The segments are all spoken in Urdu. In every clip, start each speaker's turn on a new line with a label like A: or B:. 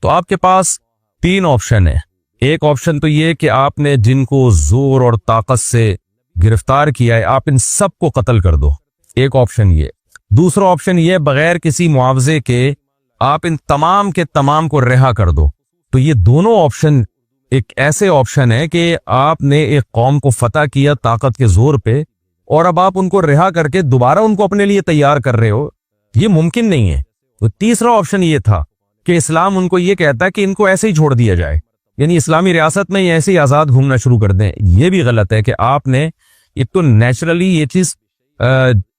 A: تو آپ کے پاس 3 آپشن ہے. ایک آپشن تو یہ کہ آپ نے جن کو زور اور طاقت سے گرفتار کیا ہے آپ ان سب کو قتل کر دو, ایک آپشن یہ. دوسرا آپشن یہ بغیر کسی معاوضے کے آپ ان تمام کے تمام کو رہا کر دو. تو یہ دونوں آپشن ایک ایسے آپشن ہے کہ آپ نے ایک قوم کو فتح کیا طاقت کے زور پہ, اور اب آپ ان کو رہا کر کے دوبارہ ان کو اپنے لیے تیار کر رہے ہو, یہ ممکن نہیں ہے. تو تیسرا آپشن یہ تھا کہ اسلام ان کو یہ کہتا ہے کہ ان کو ایسے ہی چھوڑ دیا جائے, یعنی اسلامی ریاست میں ایسے ہی آزاد گھومنا شروع کر دیں. یہ بھی غلط ہے کہ آپ نے ایک تو نیچرلی یہ چیز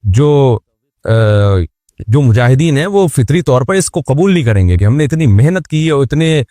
A: جو مجاہدین ہیں وہ فطری طور پر اس کو قبول نہیں کریں گے کہ ہم نے اتنی محنت کی ہے اور اتنے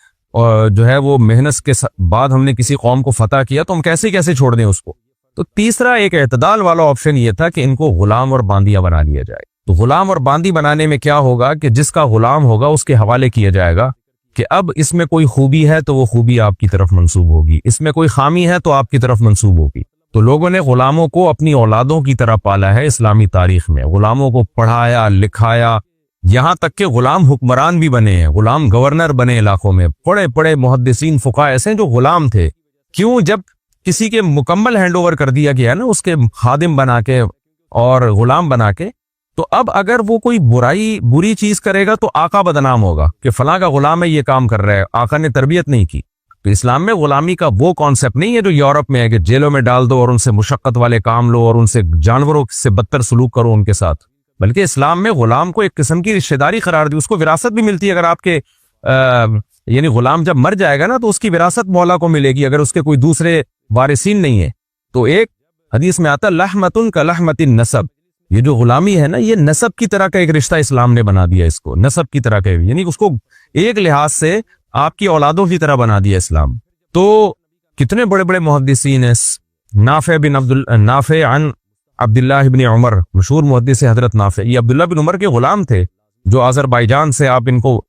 A: جو ہے وہ محنت کے بعد ہم نے کسی قوم کو فتح کیا تو ہم کیسے چھوڑ دیں اس کو. تو تیسرا ایک اعتدال والا آپشن یہ تھا کہ ان کو غلام اور باندیاں بنا لیا جائے. تو غلام اور باندی بنانے میں کیا ہوگا کہ جس کا غلام ہوگا اس کے حوالے کیا جائے گا کہ اب اس میں کوئی خوبی ہے تو وہ خوبی آپ کی طرف منسوب ہوگی, اس میں کوئی خامی ہے تو آپ کی طرف منسوب ہوگی. تو لوگوں نے غلاموں کو اپنی اولادوں کی طرح پالا ہے اسلامی تاریخ میں, غلاموں کو پڑھایا لکھایا, یہاں تک کہ غلام حکمران بھی بنے ہیں, غلام گورنر بنے علاقوں میں. بڑے محدثین فقہ ایسے ہیں جو غلام تھے. کیوں؟ جب کسی کے مکمل ہینڈ اوور کر دیا گیا نا اس کے خادم بنا کے اور غلام بنا کے, تو اب اگر وہ کوئی بری چیز کرے گا تو آقا بدنام ہوگا کہ فلاں کا غلام ہے یہ کام کر رہا ہے, آقا نے تربیت نہیں کی. تو اسلام میں غلامی کا وہ کانسیپٹ نہیں ہے جو یورپ میں ہے کہ جیلوں میں ڈال دو اور ان سے مشقت والے کام لو اور ان سے جانوروں سے بدتر سلوک کرو ان کے ساتھ. بلکہ اسلام میں غلام کو ایک قسم کی رشتہ داری قرار دی, اس کو وراثت بھی ملتی ہے. اگر آپ کے یعنی غلام جب مر جائے گا نا تو اس کی وراثت مولا کو ملے گی اگر اس کے کوئی دوسرے وارثین نہیں ہے. تو ایک حدیث میں آتا لحمتن کا لحمت النسب, یہ جو غلامی ہے نا یہ نسب کی طرح کا ایک رشتہ اسلام نے بنا دیا اس کو, نسب کی طرح کا, یعنی اس کو ایک لحاظ سے آپ کی اولادوں کی طرح بنا دیا اسلام. تو کتنے بڑے محدثین ہیں, نافع عن عبداللہ بن عمر, مشہور محدث حضرت نافع, یہ عبداللہ بن عمر کے غلام تھے جو آذربائیجان سے آپ ان کو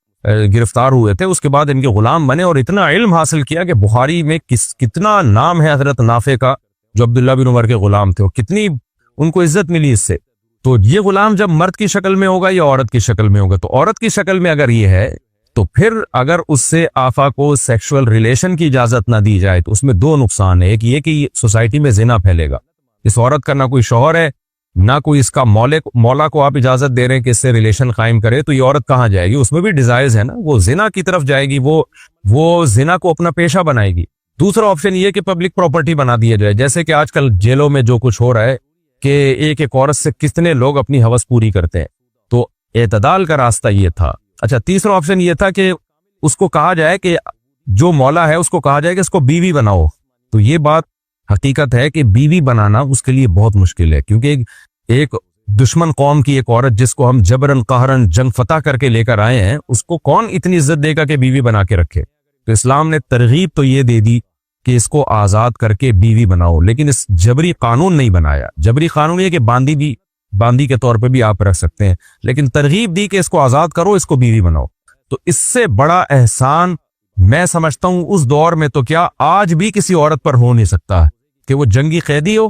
A: گرفتار ہوئے تھے. اس کے بعد ان کے غلام بنے اور اتنا علم حاصل کیا کہ بخاری میں کتنا نام ہے حضرت نافع کا جو عبداللہ بن عمر کے غلام تھے, اور کتنی ان کو عزت ملی اس سے. تو یہ غلام جب مرد کی شکل میں ہوگا یا عورت کی شکل میں ہوگا, تو عورت کی شکل میں اگر یہ ہے تو پھر اگر اس سے آفا کو سیکشول ریلیشن کی اجازت نہ دی جائے تو اس میں 2 نقصان ہے. ایک یہ کہ سوسائٹی میں زنا پھیلے گا, اس عورت کا نہ کوئی شوہر ہے نہ کوئی اس کا مولا کو آپ اجازت دے رہے ہیں کہ اس سے ریلیشن قائم کرے, تو یہ عورت کہاں جائے گی؟ اس میں بھی ڈیزائرز ہے نا, وہ زنا کی طرف جائے گی, وہ زنا کو اپنا پیشہ بنائے گی. دوسرا آپشن یہ کہ پبلک پراپرٹی بنا دیا جائے, جیسے کہ آج کل جیلوں میں جو کچھ ہو رہا ہے کہ ایک عورت سے کتنے لوگ اپنی ہوس پوری کرتے ہیں. تو اعتدال کا راستہ یہ تھا. اچھا, تیسرا آپشن یہ تھا کہ اس کو کہا جائے کہ جو مولا ہے اس کو کہا جائے کہ اس کو بیوی بناؤ. تو یہ بات حقیقت ہے کہ بیوی بنانا اس کے لیے بہت مشکل ہے, کیونکہ ایک دشمن قوم کی ایک عورت جس کو ہم جبرن قہرن جنگ فتح کر کے لے کر آئے ہیں اس کو کون اتنی عزت دے گا کہ بیوی بنا کے رکھے. تو اسلام نے ترغیب تو یہ دے دی کہ اس کو آزاد کر کے بیوی بناؤ, لیکن اس جبری قانون نہیں بنایا. جبری قانون یہ کہ باندی کے طور پہ بھی آپ رکھ سکتے ہیں, لیکن ترغیب دی کہ اس کو آزاد کرو, اس کو بیوی بناؤ. تو اس سے بڑا احسان میں سمجھتا ہوں اس دور میں تو کیا آج بھی کسی عورت پر ہو نہیں سکتا کہ وہ جنگی قیدی ہو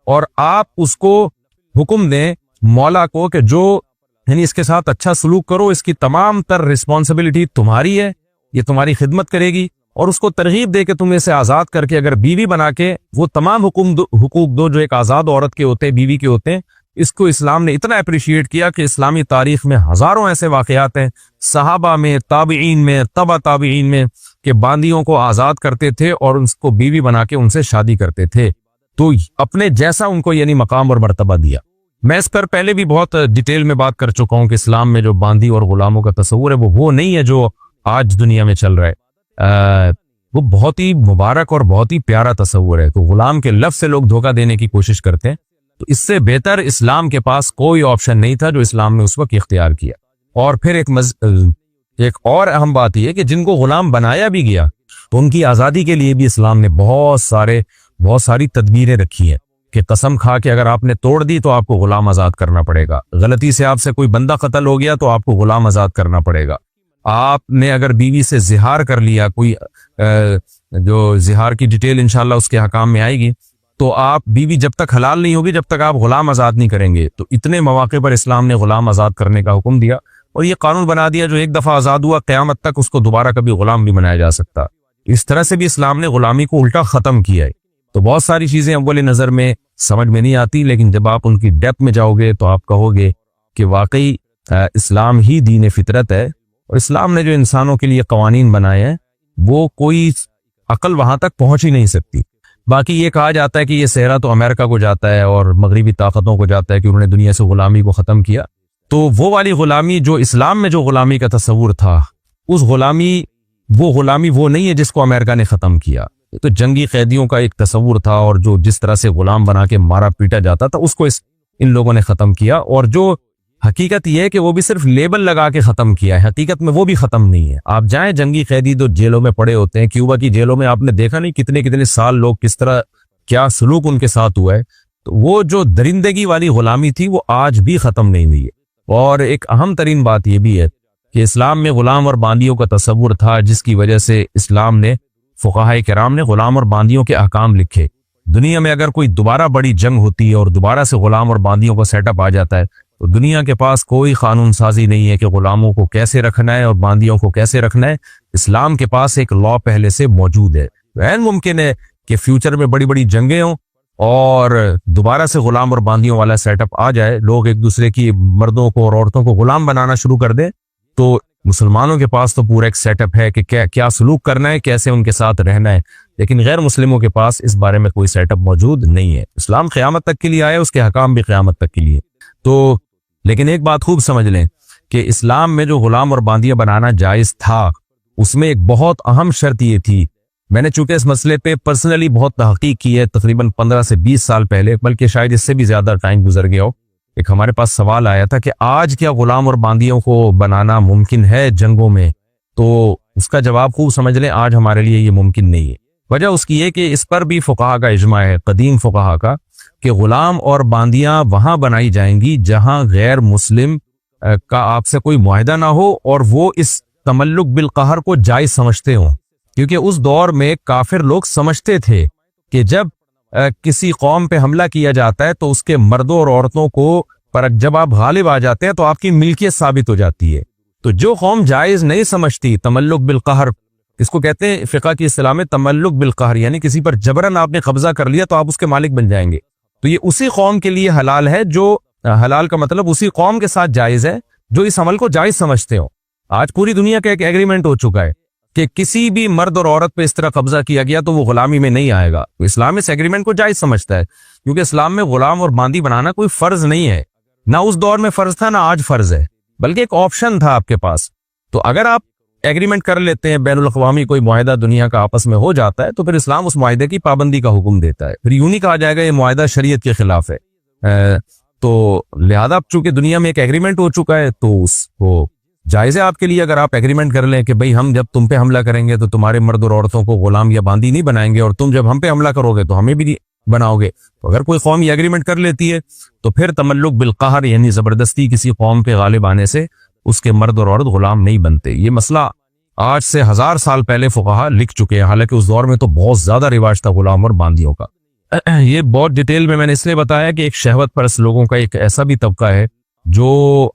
A: اور آپ اس کو حکم دیں مولا کو کہ جو یعنی اس کے ساتھ اچھا سلوک کرو, اس کی تمام تر رسپانسبلٹی تمہاری ہے, یہ تمہاری خدمت کرے گی, اور اس کو ترغیب دے کہ تم اسے آزاد کر کے اگر بیوی بنا کے وہ تمام حقوق دو جو ایک آزاد عورت کے ہوتے ہیں, بیوی کے ہوتے ہیں. اس کو اسلام نے اتنا اپریشیٹ کیا کہ اسلامی تاریخ میں ہزاروں ایسے واقعات ہیں, صحابہ میں, تابعین میں, تبع تابعین میں, کہ باندیوں کو آزاد کرتے تھے اور اس کو بیوی بنا کے ان سے شادی کرتے تھے. تو اپنے جیسا ان کو یعنی مقام اور مرتبہ دیا. میں اس پر پہلے بھی بہت ڈیٹیل میں بات کر چکا ہوں کہ اسلام میں جو باندی اور غلاموں کا تصور ہے وہ نہیں ہے جو آج دنیا میں چل رہا ہے. وہ بہت ہی مبارک اور بہت ہی پیارا تصور ہے. تو غلام کے لفظ سے لوگ دھوکہ دینے کی کوشش کرتے ہیں. تو اس سے بہتر اسلام کے پاس کوئی آپشن نہیں تھا جو اسلام نے اس وقت اختیار کیا. اور پھر ایک اور اہم بات یہ کہ جن کو غلام بنایا بھی گیا تو ان کی آزادی کے لیے بھی اسلام نے بہت ساری تدبیریں رکھی ہیں کہ قسم کھا کے اگر آپ نے توڑ دی تو آپ کو غلام آزاد کرنا پڑے گا. غلطی سے آپ سے کوئی بندہ قتل ہو گیا تو آپ کو غلام آزاد کرنا پڑے گا. آپ نے اگر بیوی سے زہار کر لیا, کوئی جو زہار کی ڈیٹیل انشاءاللہ اس کے حکام میں آئے گی, تو آپ بیوی جب تک حلال نہیں ہوگی جب تک آپ غلام آزاد نہیں کریں گے. تو اتنے مواقع پر اسلام نے غلام آزاد کرنے کا حکم دیا. اور یہ قانون بنا دیا جو ایک دفعہ آزاد ہوا قیامت تک اس کو دوبارہ کبھی غلام نہیں بنایا جا سکتا. اس طرح سے بھی اسلام نے غلامی کو الٹا ختم کیا ہے. تو بہت ساری چیزیں اول نظر میں سمجھ میں نہیں آتی، لیکن جب آپ ان کی ڈیپتھ میں جاؤ گے تو آپ کہو گے کہ واقعی اسلام ہی دین فطرت ہے، اور اسلام نے جو انسانوں کے لیے قوانین بنائے ہیں وہ کوئی عقل وہاں تک پہنچ ہی نہیں سکتی. باقی یہ کہا جاتا ہے کہ یہ صحرا تو امریکہ کو جاتا ہے اور مغربی طاقتوں کو جاتا ہے کہ انہوں نے دنیا سے غلامی کو ختم کیا. تو وہ والی غلامی جو اسلام میں جو غلامی کا تصور تھا، اس غلامی وہ نہیں ہے جس کو امریکہ نے ختم کیا. تو جنگی قیدیوں کا ایک تصور تھا، اور جو جس طرح سے غلام بنا کے مارا پیٹا جاتا تھا اس کو ان لوگوں نے ختم کیا. اور جو حقیقت یہ ہے کہ وہ بھی صرف لیبل لگا کے ختم کیا ہے، حقیقت میں وہ بھی ختم نہیں ہے. آپ جائیں جنگی قیدی تو جیلوں میں پڑے ہوتے ہیں، کیوبا کی جیلوں میں آپ نے دیکھا نہیں کتنے کتنے سال لوگ کس طرح کیا سلوک ان کے ساتھ ہوا ہے. تو وہ جو درندگی والی غلامی تھی وہ آج بھی ختم نہیں ہوئی ہے. اور ایک اہم ترین بات یہ بھی ہے کہ اسلام میں غلام اور باندیوں کا تصور تھا، جس کی وجہ سے اسلام نے فقہائے کرام نے غلام اور باندیوں کے احکام لکھے. دنیا میں اگر کوئی دوبارہ بڑی جنگ ہوتی ہے اور دوبارہ سے غلام اور باندیوں کا سیٹ اپ آ جاتا ہے تو دنیا کے پاس کوئی قانون سازی نہیں ہے کہ غلاموں کو کیسے رکھنا ہے اور باندیوں کو کیسے رکھنا ہے. اسلام کے پاس ایک لا پہلے سے موجود ہے. عین ممکن ہے کہ فیوچر میں بڑی بڑی جنگیں ہوں اور دوبارہ سے غلام اور باندیوں والا سیٹ اپ آ جائے، لوگ ایک دوسرے کی مردوں کو اور عورتوں کو غلام بنانا شروع کر دیں. تو مسلمانوں کے پاس تو پورا ایک سیٹ اپ ہے کہ کیا سلوک کرنا ہے، کیسے ان کے ساتھ رہنا ہے. لیکن غیر مسلموں کے پاس اس بارے میں کوئی سیٹ اپ موجود نہیں ہے. اسلام قیامت تک کے لیے آیا، اس کے حکام بھی قیامت تک کے لیے. تو لیکن ایک بات خوب سمجھ لیں کہ اسلام میں جو غلام اور باندیاں بنانا جائز تھا، اس میں ایک بہت اہم شرط یہ تھی. میں نے چونکہ اس مسئلے پہ پرسنلی بہت تحقیق کی ہے، تقریباً 15 سے 20 سال پہلے، بلکہ شاید اس سے بھی زیادہ ٹائم گزر گیا ہو. ایک ہمارے پاس سوال آیا تھا کہ آج کیا غلام اور باندیوں کو بنانا ممکن ہے جنگوں میں؟ تو اس کا جواب خوب سمجھ لیں، آج ہمارے لیے یہ ممکن نہیں ہے. وجہ اس کی یہ کہ اس پر بھی فقہا کا اجماع ہے، قدیم فقہا کا، کہ غلام اور باندیاں وہاں بنائی جائیں گی جہاں غیر مسلم کا آپ سے کوئی معاہدہ نہ ہو اور وہ اس تملک بالقہر کو جائز سمجھتے ہوں. کیونکہ اس دور میں کافر لوگ سمجھتے تھے کہ جب کسی قوم پہ حملہ کیا جاتا ہے تو اس کے مردوں اور عورتوں کو پر جب آپ غالب آ جاتے ہیں تو آپ کی ملکیت ثابت ہو جاتی ہے. تو جو قوم جائز نہیں سمجھتی تملک بالقہر، اس کو کہتے ہیں فقہ کی اصطلاح میں تملک بالقہر، یعنی کسی پر جبرن آپ نے قبضہ کر لیا تو آپ اس کے مالک بن جائیں گے. تو یہ اسی قوم کے لیے حلال ہے، جو حلال کا مطلب اسی قوم کے ساتھ جائز ہے جو اس عمل کو جائز سمجھتے ہو. آج پوری دنیا کا ایک ایگریمنٹ ہو چکا ہے کہ کسی بھی مرد اور عورت پہ اس طرح قبضہ کیا گیا تو وہ غلامی میں نہیں آئے گا. تو اسلام اس ایگریمنٹ کو جائز سمجھتا ہے، کیونکہ اسلام میں غلام اور باندی بنانا کوئی فرض نہیں ہے. نہ اس دور میں فرض تھا، نہ آج فرض ہے، بلکہ ایک آپشن تھا آپ کے پاس. تو اگر آپ ایگریمنٹ کر لیتے ہیں، بین الاقوامی کوئی معاہدہ دنیا کا آپس میں ہو جاتا ہے، تو پھر اسلام اس معاہدے کی پابندی کا حکم دیتا ہے. پھر یوں نہیں کہا جائے گا یہ معاہدہ شریعت کے خلاف ہے. تو لہذا چونکہ دنیا میں ایک ایگریمنٹ ہو چکا ہے تو اس کو جائز ہے آپ کے لیے. اگر آپ ایگریمنٹ کر لیں کہ بھئی ہم جب تم پہ حملہ کریں گے تو تمہارے مرد اور عورتوں کو غلام یا باندی نہیں بنائیں گے، اور تم جب ہم پہ حملہ کرو گے تو ہمیں بھی نہیں بناؤ گے. تو اگر کوئی قوم یہ ایگریمنٹ کر لیتی ہے تو پھر تملک بالقہر یعنی زبردستی کسی قوم پہ غالب آنے سے اس کے مرد اور عورت غلام نہیں بنتے. یہ مسئلہ آج سے 1000 سال پہلے فقہا لکھ چکے ہیں، حالانکہ اس دور میں تو بہت زیادہ رواج تھا غلام اور باندیوں کا. یہ بہت ڈیٹیل میں نے اس لیے بتایا کہ ایک شہوت پرست لوگوں کا ایک ایسا بھی طبقہ ہے جو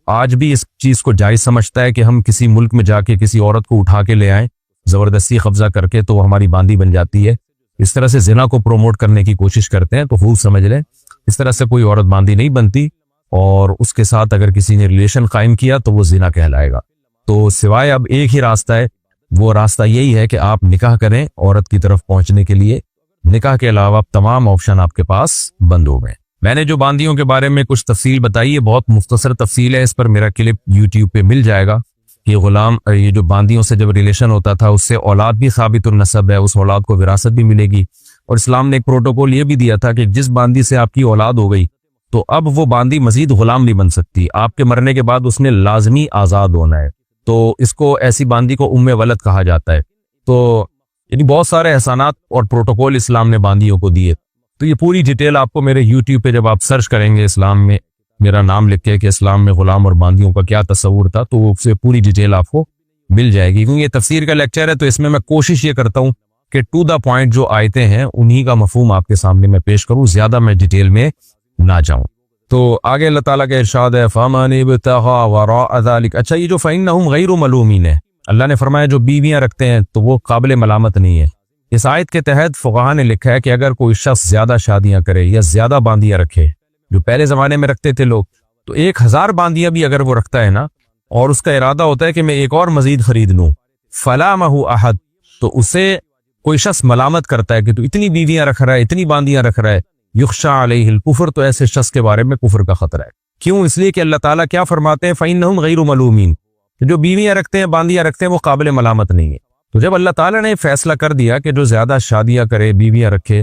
A: آج بھی اس چیز کو جائز سمجھتا ہے کہ ہم کسی ملک میں جا کے کسی عورت کو اٹھا کے لے آئیں زبردستی قبضہ کر کے تو وہ ہماری باندی بن جاتی ہے. اس طرح سے زنا کو پروموٹ کرنے کی کوشش کرتے ہیں. تو خوب سمجھ لیں اس طرح سے کوئی عورت باندی نہیں بنتی، اور اس کے ساتھ اگر کسی نے ریلیشن قائم کیا تو وہ زنا کہلائے گا. تو سوائے اب ایک ہی راستہ ہے، وہ راستہ یہی ہے کہ آپ نکاح کریں عورت کی طرف پہنچنے کے لیے. نکاح کے علاوہ تمام آپشن آپ کے پاس بند ہو گئے. میں نے جو باندیوں کے بارے میں کچھ تفصیل بتائی ہے، بہت مختصر تفصیل ہے، اس پر میرا کلپ یوٹیوب پہ مل جائے گا. یہ جو باندیوں سے جب ریلیشن ہوتا تھا اس سے اولاد بھی ثابت النسب ہے، اس اولاد کو وراثت بھی ملے گی. اور اسلام نے ایک پروٹوکول یہ بھی دیا تھا کہ جس باندی سے آپ کی اولاد ہو گئی تو اب وہ باندی مزید غلام نہیں بن سکتی. آپ کے مرنے کے بعد اس نے لازمی آزاد ہونا ہے. تو اس کو ایسی باندی کو ام ولد کہا جاتا ہے. تو یعنی بہت سارے احسانات اور پروٹوکول اسلام نے باندیوں کو دیے. تو یہ پوری ڈیٹیل آپ کو میرے یوٹیوب پہ جب آپ سرچ کریں گے اسلام میں میرا نام لکھ کے کہ اسلام میں غلام اور باندیوں کا کیا تصور تھا، تو اس سے پوری ڈیٹیل آپ کو مل جائے گی. کیونکہ یہ تفسیر کا لیکچر ہے تو اس میں کوشش یہ کرتا ہوں کہ ٹو دا پوائنٹ جو آیتیں ہیں انہی کا مفہوم آپ کے سامنے میں پیش کروں، زیادہ میں ڈیٹیل میں نہ جاؤں. تو آگے اللہ تعالیٰ کا ارشاد ہے فَمَنِ ابْتَغَىٰ وَرَاءَ ذَلِكَ، اچھا یہ جو فَإِنَّهُمْ غَيْرُ مَلُومِينَ ہے، اللہ نے فرمایا جو بیویاں رکھتے ہیں تو وہ قابل ملامت نہیں ہے۔ اس آیت کے تحت فقہاء نے لکھا ہے کہ اگر کوئی شخص زیادہ شادیاں کرے یا زیادہ باندیاں رکھے، جو پہلے زمانے میں رکھتے تھے لوگ، تو 1000 باندیاں بھی اگر وہ رکھتا ہے نا، اور اس کا ارادہ ہوتا ہے کہ میں ایک اور مزید خرید لوں، فَلَامَهُ أَحَدٌ، تو اسے کوئی شخص ملامت کرتا ہے کہ تو اتنی بیویاں رکھ رہا ہے، اتنی باندیاں رکھ رہا ہے، یخشى علیہ الکفر، تو ایسے شخص کے بارے میں کفر کا خطرہ ہے۔ کیوں؟ اس لیے کہ اللہ تعالیٰ کیا فرماتے ہیں فَإِنَّهُمْ غَيْرُ مَلُومِينَ، جو بیویاں رکھتے ہیں، باندیاں رکھتے ہیں، وہ قابل ملامت نہیں ہے۔ تو جب اللہ تعالیٰ نے فیصلہ کر دیا کہ جو زیادہ شادیاں کرے، بیویاں رکھے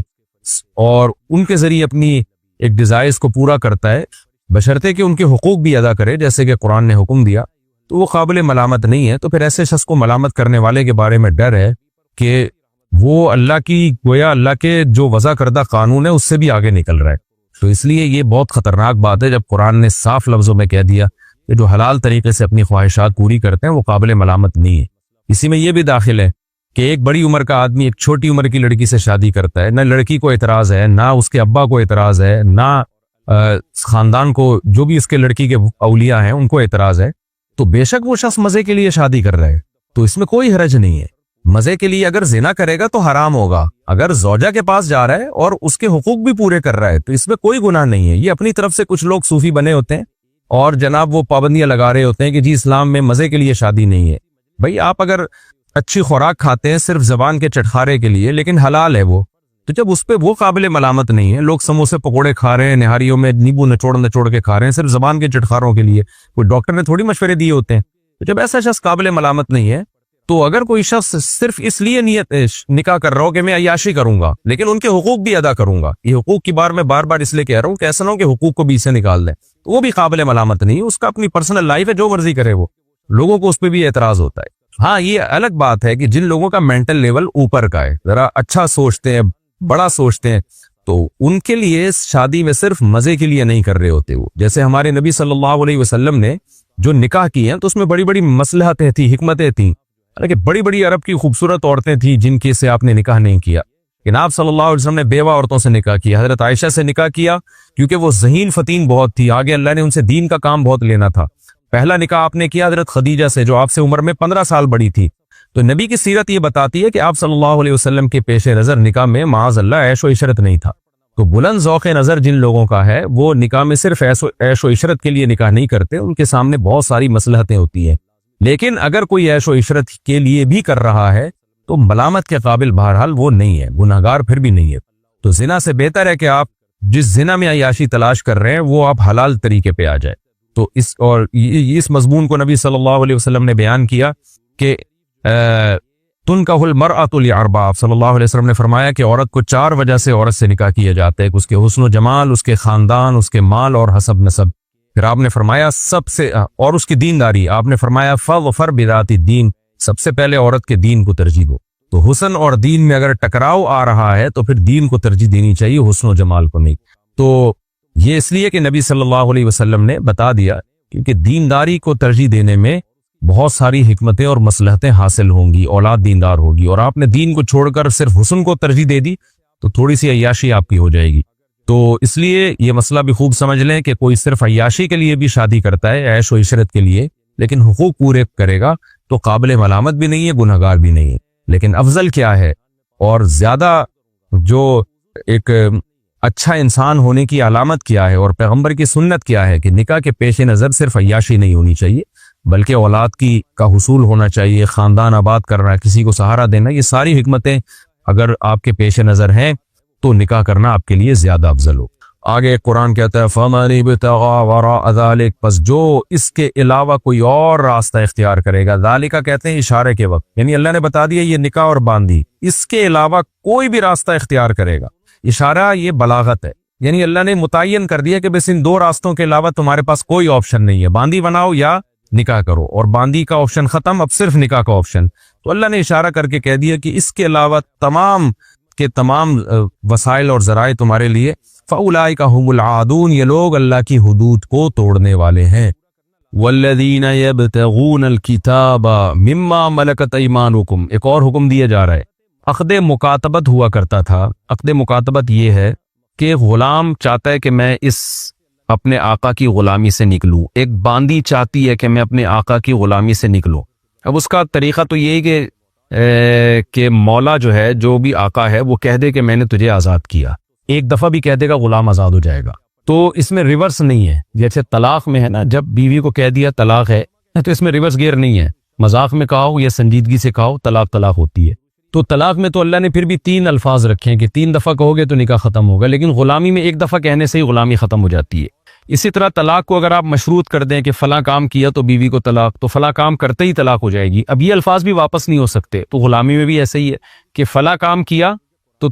A: اور ان کے ذریعے اپنی ایک ڈیزائرز کو پورا کرتا ہے، بشرطے کہ ان کے حقوق بھی ادا کرے جیسے کہ قرآن نے حکم دیا، تو وہ قابل ملامت نہیں ہے۔ تو پھر ایسے شخص کو ملامت کرنے والے کے بارے میں ڈر ہے کہ وہ اللہ کی گویا اللہ کے جو وضع کردہ قانون ہے اس سے بھی آگے نکل رہا ہے۔ تو اس لیے یہ بہت خطرناک بات ہے جب قرآن نے صاف لفظوں میں کہہ دیا کہ جو حلال طریقے سے اپنی خواہشات پوری کرتے ہیں وہ قابل ملامت نہیں ہے۔ اسی میں یہ بھی داخل ہے کہ ایک بڑی عمر کا آدمی ایک چھوٹی عمر کی لڑکی سے شادی کرتا ہے، نہ لڑکی کو اعتراض ہے، نہ اس کے ابا کو اعتراض ہے، نہ خاندان کو، جو بھی اس کے لڑکی کے اولیاء ہیں ان کو اعتراض ہے، تو بے شک وہ شخص مزے کے لیے شادی کر رہا ہے، تو اس میں کوئی حرج نہیں ہے۔ مزے کے لیے اگر زنا کرے گا تو حرام ہوگا، اگر زوجہ کے پاس جا رہا ہے اور اس کے حقوق بھی پورے کر رہا ہے تو اس میں کوئی گناہ نہیں ہے۔ یہ اپنی طرف سے کچھ لوگ صوفی بنے ہوتے ہیں اور جناب وہ پابندیاں لگا رہے ہوتے ہیں کہ جی اسلام میں مزے کے لیے شادی نہیں ہے۔ بھائی آپ اگر اچھی خوراک کھاتے ہیں صرف زبان کے چٹخارے کے لیے لیکن حلال ہے وہ، تو جب اس پہ وہ قابل ملامت نہیں ہے، لوگ سموسے پکوڑے کھا رہے ہیں، نہاریوں میں نیبو نچوڑ کے کھا رہے ہیں صرف زبان کے چٹخاروں کے لیے، کوئی ڈاکٹر نے تھوڑی مشورے دیے ہوتے ہیں، تو جب ایسا شخص قابل ملامت نہیں ہے، تو اگر کوئی شخص صرف اس لیے نیت نکاح کر رہا ہو کہ میں عیاشی کروں گا لیکن ان کے حقوق بھی ادا کروں گا، یہ حقوق کی بار میں بار بار اس لیے کہہ رہا ہوں کہ ایسا نہ ہو کہ حقوق کو بھی سے نکال دیں، تو وہ بھی قابل ملامت نہیں ہے، اس کا اپنی پرسنل لائف ہے، جو مرضی کرے وہ، لوگوں کو اس پہ بھی اعتراض ہوتا ہے۔ ہاں یہ الگ بات ہے کہ جن لوگوں کا مینٹل لیول اوپر کا ہے، ذرا اچھا سوچتے ہیں، بڑا سوچتے ہیں، تو ان کے لیے شادی میں صرف مزے کے لیے نہیں کر رہے ہوتے وہ، جیسے ہمارے نبی صلی اللہ علیہ وسلم نے جو نکاح کیے ہیں تو اس میں بڑی بڑی مصلحتیں تھیں، حکمتیں تھیں، حالانکہ بڑی بڑی عرب کی خوبصورت عورتیں تھیں جن کے سے آپ نے نکاح نہیں کیا، لیکن آپ صلی اللہ علیہ وسلم نے بیوہ عورتوں سے نکاح کیا، حضرت عائشہ سے نکاح کیا کیونکہ وہ ذہین فتین بہت تھی، آگے اللہ نے ان سے دین کا کام بہت لینا تھا۔ پہلا نکاح آپ نے کیا حضرت خدیجہ سے جو آپ سے عمر میں 15 سال بڑی تھی، تو نبی کی سیرت یہ بتاتی ہے کہ آپ صلی اللہ علیہ وسلم کے پیش نظر نکاح میں معاذ اللہ عیش و عشرت نہیں تھا۔ تو بلند ذوق نظر جن لوگوں کا ہے وہ نکاح میں صرف عیش و عشرت کے لیے نکاح نہیں کرتے، ان کے سامنے بہت ساری مصلحتیں ہوتی ہیں، لیکن اگر کوئی عیش و عشرت کے لیے بھی کر رہا ہے تو ملامت کے قابل بہرحال وہ نہیں ہے، گناہگار پھر بھی نہیں ہے۔ تو زنا سے بہتر ہے کہ آپ جس زنا میں عیاشی تلاش کر رہے ہیں وہ آپ حلال طریقے پہ آ جائے۔ تو اس مضمون کو نبی صلی اللہ علیہ وسلم نے بیان کیا کہ تنکح المرأۃ لاربع، صلی اللہ علیہ وسلم نے فرمایا کہ عورت کو 4 وجہ سے عورت سے نکاح کیا جاتا ہے، اس کے حسن و جمال، اس کے خاندان، اس کے مال اور حسب نسب، پھر آپ نے فرمایا سب سے اور اس کی دینداری، آپ نے فرمایا فظفر بذات الدین، سب سے پہلے عورت کے دین کو ترجیح دو۔ تو حسن اور دین میں اگر ٹکراؤ آ رہا ہے تو پھر دین کو ترجیح دینی چاہیے، حسن و جمال کو نہیں۔ تو یہ اس لیے کہ نبی صلی اللہ علیہ وسلم نے بتا دیا کیونکہ دینداری کو ترجیح دینے میں بہت ساری حکمتیں اور مصلحتیں حاصل ہوں گی، اولاد دیندار ہوگی، اور آپ نے دین کو چھوڑ کر صرف حسن کو ترجیح دے دی تو تھوڑی سی عیاشی آپ کی ہو جائے گی۔ تو اس لیے یہ مسئلہ بھی خوب سمجھ لیں کہ کوئی صرف عیاشی کے لیے بھی شادی کرتا ہے، عیش و عشرت کے لیے، لیکن حقوق پورے کرے گا تو قابل ملامت بھی نہیں ہے، گنہگار بھی نہیں ہے۔ لیکن افضل کیا ہے اور زیادہ جو ایک اچھا انسان ہونے کی علامت کیا ہے اور پیغمبر کی سنت کیا ہے کہ نکاح کے پیش نظر صرف عیاشی نہیں ہونی چاہیے بلکہ اولاد کا حصول ہونا چاہیے، خاندان آباد کرنا، کسی کو سہارا دینا، یہ ساری حکمتیں اگر آپ کے پیش نظر ہیں تو نکاح کرنا آپ کے لیے زیادہ افضل ہو۔ آگے قرآن کہتا ہے فَمَنِ ابْتَغَىٰ وَرَاءَ ذَلِكَ، پس جو اس کے علاوہ کوئی اور راستہ اختیار کرے گا، ذالکہ کہتے ہیں اشارے کے وقت، یعنی اللہ نے بتا دیا یہ نکاح اور باندھی، اس کے علاوہ کوئی بھی راستہ اختیار کرے گا، اشارہ یہ بلاغت ہے، یعنی اللہ نے متعین کر دیا کہ بس ان 2 راستوں کے علاوہ تمہارے پاس کوئی آپشن نہیں ہے، باندھی بناؤ یا نکاح کرو، اور باندھی کا آپشن ختم، اب صرف نکاح کا آپشن۔ تو اللہ نے اشارہ کر کے کہہ دیا کہ اس کے علاوہ تمام کے تمام وسائل اور ذرائع تمہارے لیے، فَأُولَٰئِكَ هُمُ الْعَادُونَ، یہ لوگ اللہ کی حدود کو توڑنے والے ہیں۔ وَالَّذِينَ يَبْتَغُونَ الْكِتَابَ مِمَّا مَلَكَتْ أَيْمَانُكُمْ، ایک اور حکم دیا جا رہا ہے۔ عقد مکاتبت ہوا کرتا تھا، عقد مکاتبت یہ ہے کہ غلام چاہتا ہے کہ میں اس اپنے آقا کی غلامی سے نکلوں، ایک باندی چاہتی ہے کہ میں اپنے آقا کی غلامی سے نکلوں۔ اب اس کا طریقہ تو یہی کہ مولا جو ہے، جو بھی آقا ہے، وہ کہہ دے کہ میں نے تجھے آزاد کیا، ایک دفعہ بھی کہہ دے گا غلام آزاد ہو جائے گا۔ تو اس میں ریورس نہیں ہے، جیسے طلاق میں ہے نا، جب بیوی کو کہہ دیا طلاق ہے، تو اس میں ریورس گیئر نہیں ہے، مذاق میں کہا ہو یا سنجیدگی سے کہا ہو، طلاق طلاق ہوتی ہے۔ تو طلاق میں تو اللہ نے پھر بھی 3 الفاظ رکھے ہیں کہ 3 دفعہ کہو گے تو نکاح ختم ہوگا، لیکن غلامی میں 1 دفعہ کہنے سے ہی غلامی ختم ہو جاتی ہے۔ اسی طرح طلاق کو اگر آپ مشروط کر دیں کہ فلاں کام کیا تو بیوی کو طلاق، تو فلاں کام کرتے ہی طلاق ہو جائے گی۔ اب یہ الفاظ بھی واپس نہیں ہو سکتے، تو غلامی میں بھی ایسے ہی ہے کہ فلاں کام کیا تو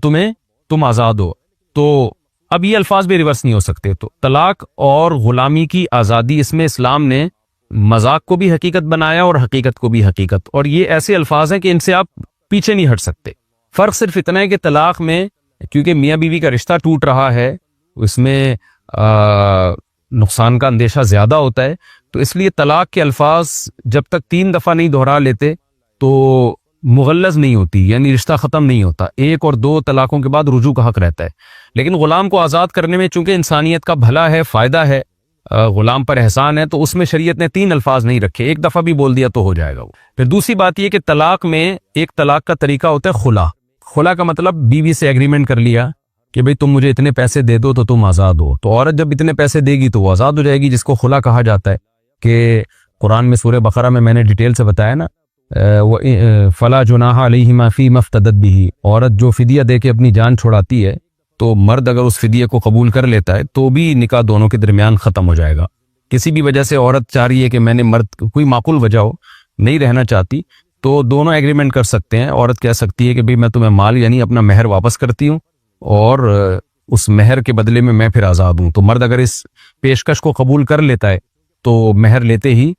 A: تم آزاد ہو، تو اب یہ الفاظ بھی ریورس نہیں ہو سکتے۔ تو طلاق اور غلامی کی آزادی، اس میں اسلام نے مذاق کو بھی حقیقت بنایا اور حقیقت کو بھی حقیقت، اور یہ ایسے الفاظ ہیں کہ ان سے آپ پیچھے نہیں ہٹ سکتے۔ فرق صرف اتنا ہے کہ طلاق میں کیونکہ میاں بیوی کا رشتہ ٹوٹ رہا ہے، اس میں نقصان کا اندیشہ زیادہ ہوتا ہے، تو اس لیے طلاق کے الفاظ جب تک 3 دفعہ نہیں دہرا لیتے تو مغلظ نہیں ہوتی، یعنی رشتہ ختم نہیں ہوتا، 1 اور 2 طلاقوں کے بعد رجوع کا حق رہتا ہے۔ لیکن غلام کو آزاد کرنے میں چونکہ انسانیت کا بھلا ہے، فائدہ ہے، غلام پر احسان ہے، تو اس میں شریعت نے 3 الفاظ نہیں رکھے، 1 دفعہ بھی بول دیا تو ہو جائے گا وہ۔ پھر دوسری بات یہ کہ طلاق میں ایک طلاق کا طریقہ ہوتا ہے خلا۔ خلا کا مطلب بیوی سے ایگریمنٹ کر لیا کہ بھئی تم مجھے اتنے پیسے دے دو تو تم آزاد ہو، تو عورت جب اتنے پیسے دے گی تو وہ آزاد ہو جائے گی، جس کو خلا کہا جاتا ہے کہ قرآن میں سورہ بقرہ میں نے ڈیٹیل سے بتایا نا، فلا جناح علیہما فیما افتدت بہ، عورت جو فدیہ دے کے اپنی جان چھڑاتی ہے تو مرد اگر اس فدیہ کو قبول کر لیتا ہے تو بھی نکاح دونوں کے درمیان ختم ہو جائے گا۔ کسی بھی وجہ سے عورت چاہ رہی ہے کہ میں نے مرد کوئی معقول وجہ ہو نہیں رہنا چاہتی تو دونوں ایگریمنٹ کر سکتے ہیں۔ عورت کہہ سکتی ہے کہ بھئی میں تمہیں مال یعنی اپنا مہر واپس کرتی ہوں اور اس مہر کے بدلے میں پھر آزاد ہوں، تو مرد اگر اس پیشکش کو قبول کر لیتا ہے تو مہر لیتے ہی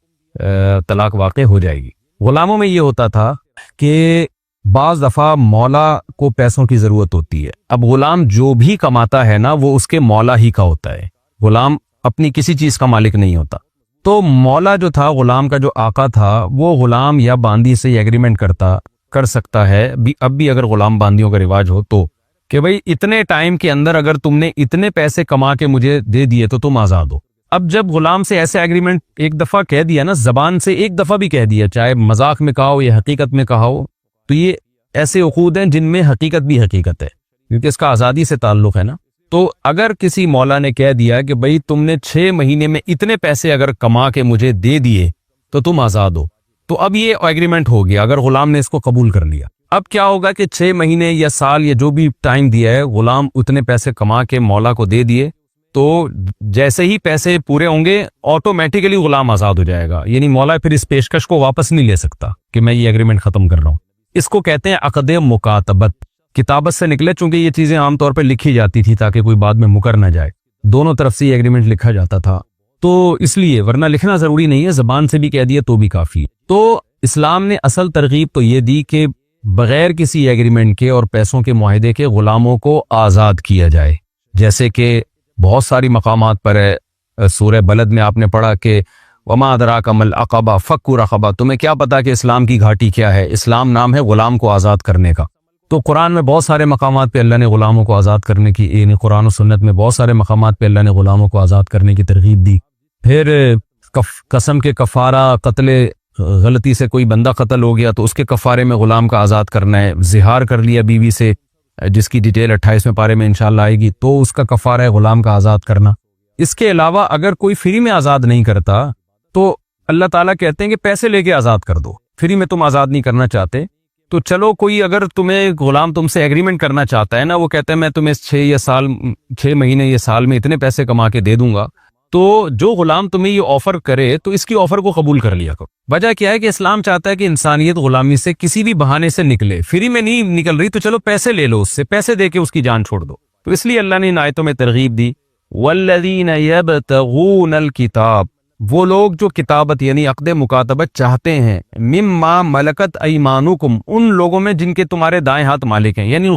A: طلاق واقع ہو جائے گی۔ غلاموں میں یہ ہوتا تھا کہ بعض دفعہ مولا کو پیسوں کی ضرورت ہوتی ہے، اب غلام جو بھی کماتا ہے نا وہ اس کے مولا ہی کا ہوتا ہے، غلام اپنی کسی چیز کا مالک نہیں ہوتا۔ تو مولا جو تھا، غلام کا جو آقا تھا، وہ غلام یا باندی سے ایگریمنٹ کر سکتا ہے، اب بھی اگر غلام باندیوں کا رواج ہو تو، کہ بھئی اتنے ٹائم کے اندر اگر تم نے اتنے پیسے کما کے مجھے دے دیے تو تم آزاد ہو۔ اب جب غلام سے ایسے ایگریمنٹ ایک دفعہ کہہ دیا نا، زبان سے ایک دفعہ بھی کہہ دیا، چاہے مذاق میں کہا ہو یا حقیقت میں کہا ہو، تو یہ ایسے عقود ہیں جن میں حقیقت بھی حقیقت ہے، کیونکہ اس کا آزادی سے تعلق ہے نا۔ تو اگر کسی مولا نے کہہ دیا کہ بھئی تم نے 6 مہینے میں اتنے پیسے اگر کما کے مجھے دے دیے تو تم آزاد ہو، تو اب یہ ایگریمنٹ ہو گیا اگر غلام نے اس کو قبول کر لیا۔ اب کیا ہوگا کہ 6 مہینے یا سال یا جو بھی ٹائم دیا ہے، غلام اتنے پیسے کما کے مولا کو دے دیے، تو جیسے ہی پیسے پورے ہوں گے آٹومیٹیکلی غلام آزاد ہو جائے گا، یعنی مولا پھر اس پیشکش کو واپس نہیں لے سکتا کہ میں یہ ایگریمنٹ ختم کر رہا ہوں۔ اس کو کہتے ہیں عقد مکاتبت، کتابت سے نکلے، چونکہ یہ چیزیں عام طور پہ لکھی جاتی تھی تاکہ کوئی بعد میں مکر نہ جائے، دونوں طرف سے یہ ایگریمنٹ لکھا جاتا تھا، تو اس لیے، ورنہ لکھنا ضروری نہیں ہے، زبان سے بھی کہہ دیا تو بھی کافی ہے۔ تو اسلام نے اصل ترغیب تو یہ دی کہ بغیر کسی ایگریمنٹ کے اور پیسوں کے معاہدے کے غلاموں کو آزاد کیا جائے، جیسے کہ بہت ساری مقامات پر ہے، سورہ بلد میں آپ نے پڑھا کہ وما ادراک ما العقبہ فک رقبہ، تمہیں کیا پتا کہ اسلام کی گھاٹی کیا ہے؟ اسلام نام ہے غلام کو آزاد کرنے کا۔ تو قرآن میں بہت سارے مقامات پہ اللہ نے غلاموں کو آزاد کرنے کی، یعنی قرآن و سنت میں بہت سارے مقامات پہ اللہ نے غلاموں کو آزاد کرنے کی ترغیب دی۔ پھر قسم کے کفارہ، قتل، غلطی سے کوئی بندہ قتل ہو گیا تو اس کے کفارے میں غلام کا آزاد کرنا ہے، زہار کر لیا بیوی سے جس کی ڈیٹیل 28ویں پارے میں انشاءاللہ آئے گی، تو اس کا کفارہ ہے غلام کا آزاد کرنا۔ اس کے علاوہ اگر کوئی فری میں آزاد نہیں کرتا تو اللہ تعالیٰ کہتے ہیں کہ پیسے لے کے آزاد کر دو، فری میں تم آزاد نہیں کرنا چاہتے تو چلو کوئی اگر تمہیں غلام تم سے ایگریمنٹ کرنا چاہتا ہے نا، وہ کہتا ہے میں تمہیں 6 مہینے یا سال میں اتنے پیسے کما کے دے دوں گا، تو جو غلام تمہیں یہ آفر کرے تو اس کی آفر کو قبول کر لیا کرو۔ وجہ کیا ہے کہ اسلام چاہتا ہے کہ انسانیت غلامی سے کسی بھی بہانے سے نکلے، فری میں نہیں نکل رہی تو چلو پیسے لے لو، اس سے پیسے دے کے اس کی جان چھوڑ دو۔ تو اس لیے اللہ نے ان آیتوں میں ترغیب دی، والذین یبتغون الکتاب، وہ لوگ جو کتابت یعنی عقد مکاتبت چاہتے ہیں، مما ملکت ایمانکم، ان لوگوں میں جن کے تمہارے دائیں ہاتھ مالک ہیں، یعنی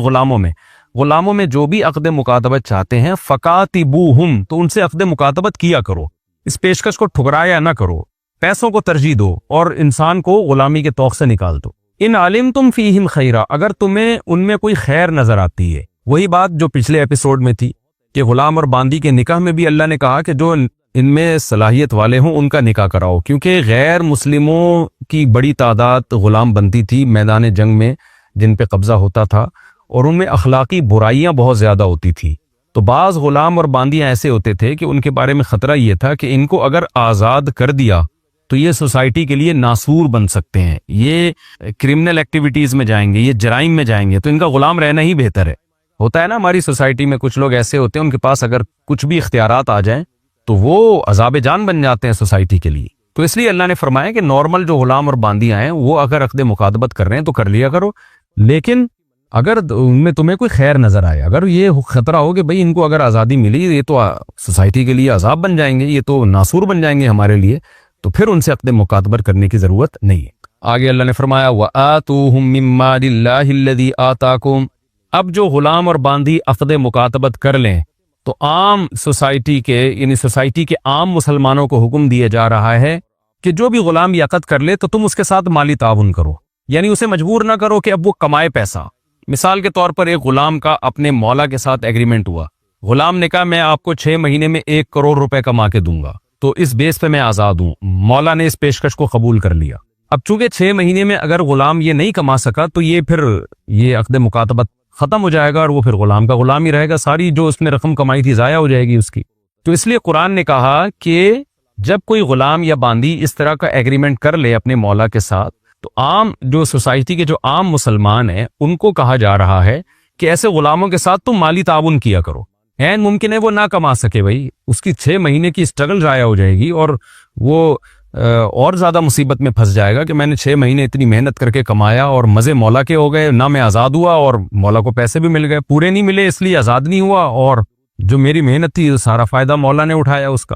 A: غلاموں میں جو بھی عقد مکاتبت چاہتے ہیں، فکاتبوہم، تو ان سے عقد مکاتبت کیا کرو، اس پیشکش کو ٹھکرایا نہ کرو، پیسوں کو ترجیح دو اور انسان کو غلامی کے طوق سے نکال دو۔ ان علمتم فیہم خیرا، اگر تمہیں ان میں کوئی خیر نظر آتی ہے، وہی بات جو پچھلے ایپیسوڈ میں تھی کہ غلام اور باندی کے نکاح میں بھی اللہ نے کہا کہ جو ان میں صلاحیت والے ہوں ان کا نکاح کراؤ، کیونکہ غیر مسلموں کی بڑی تعداد غلام بنتی تھی میدان جنگ میں جن پہ قبضہ ہوتا تھا، اور ان میں اخلاقی برائیاں بہت زیادہ ہوتی تھی۔ تو بعض غلام اور باندیاں ایسے ہوتے تھے کہ ان کے بارے میں خطرہ یہ تھا کہ ان کو اگر آزاد کر دیا تو یہ سوسائٹی کے لیے ناسور بن سکتے ہیں، یہ کرمنل ایکٹیویٹیز میں جائیں گے، یہ جرائم میں جائیں گے، تو ان کا غلام رہنا ہی بہتر ہے۔ ہوتا ہے نا ہماری سوسائٹی میں کچھ لوگ ایسے ہوتے ہیں ان کے پاس اگر کچھ بھی اختیارات آ جائیں تو وہ عذاب جان بن جاتے ہیں سوسائٹی کے لیے۔ تو اس لیے اللہ نے فرمایا کہ نارمل جو غلام اور باندیاں ہیں وہ اگر عقد مکاتبت کر رہے ہیں تو کر لیا کرو، لیکن اگر ان میں تمہیں کوئی خیر نظر آئے، اگر یہ خطرہ ہو کہ بھئی ان کو اگر آزادی ملی یہ تو سوسائٹی کے لیے عذاب بن جائیں گے، یہ تو ناسور بن جائیں گے ہمارے لیے، تو پھر ان سے عقد مکاتبت کرنے کی ضرورت نہیں ہے۔ آگے اللہ نے فرمایا وَآتُوهُم مِّن مَّالِ اللَّهِ الَّذِي آتَاكُمْ۔ اب جو غلام اور باندی عقد مکاتبت کر لیں تو عام سوسائٹی کے یعنی سوسائٹی کے عام مسلمانوں کو حکم دیا جا رہا ہے کہ جو بھی غلام یہ عقد کر لے تو تم اس کے ساتھ مالی تعاون کرو، یعنی اسے مجبور نہ کرو کہ اب وہ کمائے پیسہ۔ مثال کے طور پر ایک غلام کا اپنے مولا کے ساتھ ایگریمنٹ ہوا، غلام نے کہا میں آپ کو 6 مہینے میں 1 کروڑ روپے کما کے دوں گا، تو اس بیس پہ میں آزاد ہوں۔ مولا نے اس پیشکش کو قبول کر لیا۔ اب چونکہ 6 مہینے میں اگر غلام یہ نہیں کما سکا تو یہ عقد مکاتبت ختم ہو جائے گا اور وہ پھر غلام کا غلام ہی رہے گا، ساری جو اس نے رقم کمائی تھی ضائع ہو جائے گی اس کی۔ تو اس لیے قرآن نے کہا کہ جب کوئی غلام یا باندی اس طرح کا ایگریمنٹ کر لے اپنے مولا کے ساتھ تو عام جو سوسائٹی کے جو عام مسلمان ہیں ان کو کہا جا رہا ہے کہ ایسے غلاموں کے ساتھ تم مالی تعاون کیا کرو۔ این ممکن ہے وہ نہ کما سکے، بھائی اس کی 6 مہینے کی اسٹرگل ضائع ہو جائے گی اور وہ اور زیادہ مصیبت میں پھنس جائے گا کہ میں نے 6 مہینے اتنی محنت کر کے کمایا اور مزے مولا کے ہو گئے، نہ میں آزاد ہوا اور مولا کو پیسے بھی مل گئے، پورے نہیں ملے اس لیے آزاد نہیں ہوا، اور جو میری محنت تھی سارا فائدہ مولا نے اٹھایا اس کا۔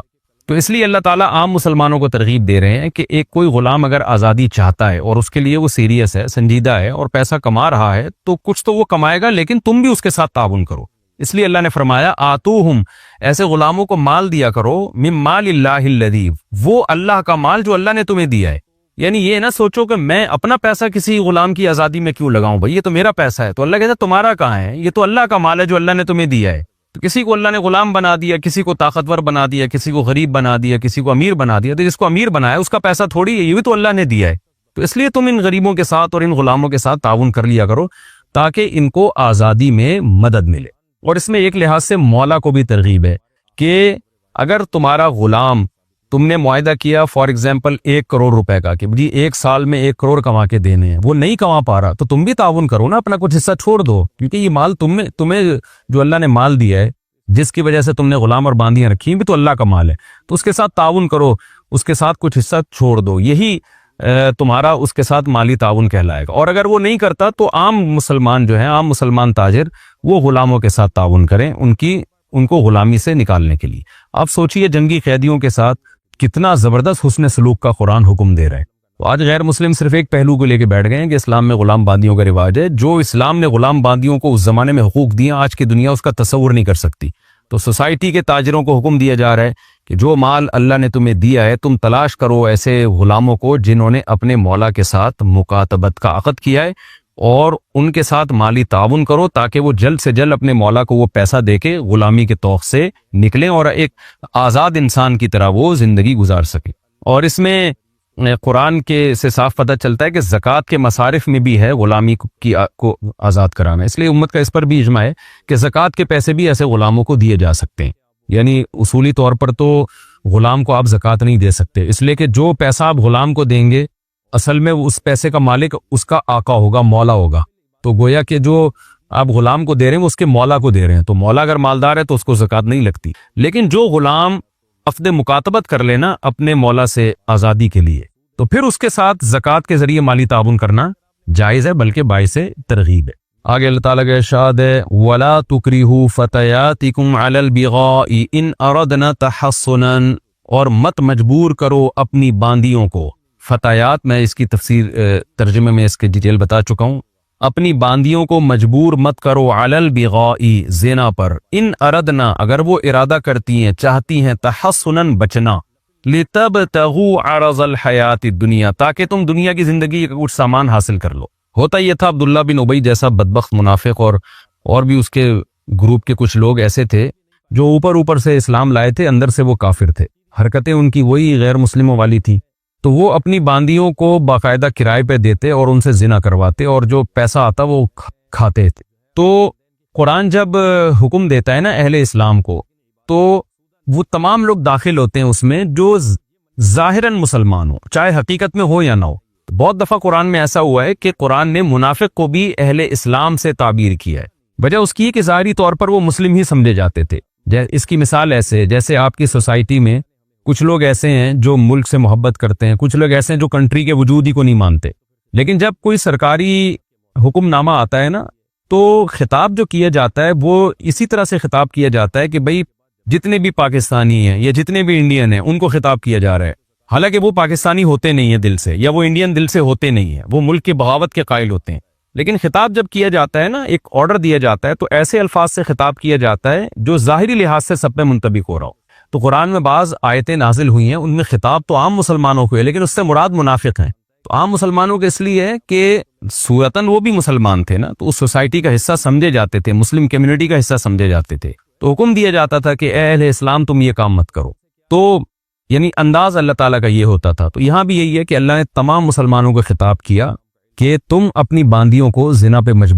A: تو اس لیے اللہ تعالیٰ عام مسلمانوں کو ترغیب دے رہے ہیں کہ ایک کوئی غلام اگر آزادی چاہتا ہے اور اس کے لیے وہ سیریس ہے، سنجیدہ ہے اور پیسہ کما رہا ہے تو کچھ تو وہ کمائے گا، لیکن تم بھی اس کے ساتھ تعاون کرو۔ اس لیے اللہ نے فرمایا آتوہم، ایسے غلاموں کو مال دیا کرو، من مال اللہ الذی، وہ اللہ کا مال جو اللہ نے تمہیں دیا ہے۔ یعنی یہ نہ سوچو کہ میں اپنا پیسہ کسی غلام کی آزادی میں کیوں لگاؤں، بھائی یہ تو میرا پیسہ ہے۔ تو اللہ کہتا ہے تمہارا کہاں ہے، یہ تو اللہ کا مال ہے جو اللہ نے تمہیں دیا ہے۔ تو کسی کو اللہ نے غلام بنا دیا، کسی کو طاقتور بنا دیا، کسی کو غریب بنا دیا، کسی کو امیر بنا دیا، تو جس کو امیر بنایا اس کا پیسہ تھوڑی ہے، یہ بھی تو اللہ نے دیا ہے۔ تو اس لیے تم ان غریبوں کے ساتھ اور ان غلاموں کے ساتھ تعاون کر لیا کرو تاکہ ان کو آزادی میں مدد ملے۔ اور اس میں ایک لحاظ سے مولا کو بھی ترغیب ہے کہ اگر تمہارا غلام تم نے معاہدہ کیا فار ایگزامپل 1 کروڑ روپے کا کہ جی 1 سال میں 1 کروڑ کما کے دینے ہیں، وہ نہیں کما پا رہا تو تم بھی تعاون کرو نا، اپنا کچھ حصہ چھوڑ دو، کیونکہ یہ مال تمہیں جو اللہ نے مال دیا ہے جس کی وجہ سے تم نے غلام اور باندیاں رکھی بھی تو اللہ کا مال ہے، تو اس کے ساتھ تعاون کرو، اس کے ساتھ کچھ حصہ چھوڑ دو، یہی تمہارا اس کے ساتھ مالی تعاون کہلائے گا۔ اور اگر وہ نہیں کرتا تو عام مسلمان جو ہیں، عام مسلمان تاجر وہ غلاموں کے ساتھ تعاون کریں ان کو غلامی سے نکالنے کے لیے۔ آپ سوچئے جنگی قیدیوں کے ساتھ کتنا زبردست حسن سلوک کا قرآن حکم دے رہا ہے۔ تو آج غیر مسلم صرف ایک پہلو کو لے کے بیٹھ گئے ہیں کہ اسلام میں غلام باندیوں کا رواج ہے۔ جو اسلام نے غلام باندیوں کو اس زمانے میں حقوق دیے، آج کی دنیا اس کا تصور نہیں کر سکتی۔ تو سوسائٹی کے تاجروں کو حکم دیا جا رہا ہے کہ جو مال اللہ نے تمہیں دیا ہے تم تلاش کرو ایسے غلاموں کو جنہوں نے اپنے مولا کے ساتھ مکاتبت کا عقد کیا ہے، اور ان کے ساتھ مالی تعاون کرو تاکہ وہ جلد سے جلد اپنے مولا کو وہ پیسہ دے کے غلامی کے طوق سے نکلیں اور ایک آزاد انسان کی طرح وہ زندگی گزار سکیں۔ اور اس میں قرآن کے سے صاف پتہ چلتا ہے کہ زکوٰۃ کے مصارف میں بھی ہے غلامی کو آزاد کرانا، اس لیے امت کا اس پر بھی اجماع ہے کہ زکوٰۃ کے پیسے بھی ایسے غلاموں کو دیے جا سکتے ہیں۔ یعنی اصولی طور پر تو غلام کو آپ زکوٰۃ نہیں دے سکتے، اس لیے کہ جو پیسہ آپ غلام کو دیں گے اصل میں اس پیسے کا مالک اس کا آقا ہوگا، مولا ہوگا۔ تو گویا کہ جو آپ غلام کو دے رہے ہیں وہ اس کے مولا کو دے رہے ہیں، تو مولا اگر مالدار ہے تو اس کو زکوٰۃ نہیں لگتی۔ لیکن جو غلام عقد مکاتبت کر لینا اپنے مولا سے آزادی کے لیے تو پھر اس کے ساتھ زکوٰۃ کے ذریعے مالی تعاون کرنا جائز ہے، بلکہ باعث ترغیب ہے۔ آگے اللہ تعالیٰ کا ارشاد ہے وَلَا تُكْرِهُوا فَتَيَاتِكُمْ عَلَى الْبِغَاءِ إِنْ أَرَدْنَا تَحَصُّنًا، اور مت مجبور کرو اپنی باندیوں کو۔ فتیات میں اس کی تفسیر ترجمے میں اس کے ڈیٹیل بتا چکا ہوں۔ اپنی باندیوں کو مجبور مت کرو علی البغاء، زنا پر، ان اردنا، اگر وہ ارادہ کرتی ہیں چاہتی ہیں، تحصناً بچنا، لتبتغوا عرض الحیات الدنیا، تاکہ تم دنیا کی زندگی کا کچھ سامان حاصل کر لو۔ ہوتا یہ تھا عبداللہ بن ابی جیسا بدبخت منافق اور بھی اس کے گروپ کے کچھ لوگ ایسے تھے جو اوپر اوپر سے اسلام لائے تھے اندر سے وہ کافر تھے، حرکتیں ان کی وہی غیر مسلموں والی تھی، تو وہ اپنی باندیوں کو باقاعدہ کرائے پہ دیتے اور ان سے زنا کرواتے اور جو پیسہ آتا وہ کھاتے تھے۔ تو قرآن جب حکم دیتا ہے نا اہل اسلام کو، تو وہ تمام لوگ داخل ہوتے ہیں اس میں جو ظاہراً مسلمان ہو، چاہے حقیقت میں ہو یا نہ ہو۔ بہت دفعہ قرآن میں ایسا ہوا ہے کہ قرآن نے منافق کو بھی اہل اسلام سے تعبیر کیا ہے، وجہ اس کی ہے کہ ظاہری طور پر وہ مسلم ہی سمجھے جاتے تھے۔ اس کی مثال ایسے جیسے آپ کی سوسائٹی میں کچھ لوگ ایسے ہیں جو ملک سے محبت کرتے ہیں، کچھ لوگ ایسے ہیں جو کنٹری کے وجود ہی کو نہیں مانتے، لیکن جب کوئی سرکاری حکم نامہ آتا ہے نا تو خطاب جو کیا جاتا ہے وہ اسی طرح سے خطاب کیا جاتا ہے کہ بھئی جتنے بھی پاکستانی ہیں یا جتنے بھی انڈین ہیں ان کو خطاب کیا جا رہا ہے، حالانکہ وہ پاکستانی ہوتے نہیں ہیں دل سے، یا وہ انڈین دل سے ہوتے نہیں ہیں، وہ ملک کی بغاوت کے قائل ہوتے ہیں، لیکن خطاب جب کیا جاتا ہے نا، ایک آرڈر دیا جاتا ہے تو ایسے الفاظ سے خطاب کیا جاتا ہے جو ظاہری لحاظ سے سب پہ منطبق ہو رہا ہو۔ تو قرآن میں بعض آیتیں نازل ہوئی ہیں، ان میں خطاب تو عام مسلمانوں کو ہے لیکن اس سے مراد منافق ہیں۔ تو عام مسلمانوں کے اس لیے ہے کہ صورتاً وہ بھی مسلمان تھے نا، تو اس سوسائٹی کا حصہ سمجھے جاتے تھے، مسلم کمیونٹی کا حصہ سمجھے جاتے تھے، تو حکم دیا جاتا تھا کہ اے اہل اسلام تم یہ کام مت کرو۔ تو یعنی انداز اللہ تعالیٰ کا یہ ہوتا تھا۔ تو یہاں بھی یہی ہے کہ اللہ نے تمام مسلمانوں کو خطاب کیا کہ تم اپنی باندیوں کو زنا پہ مجبور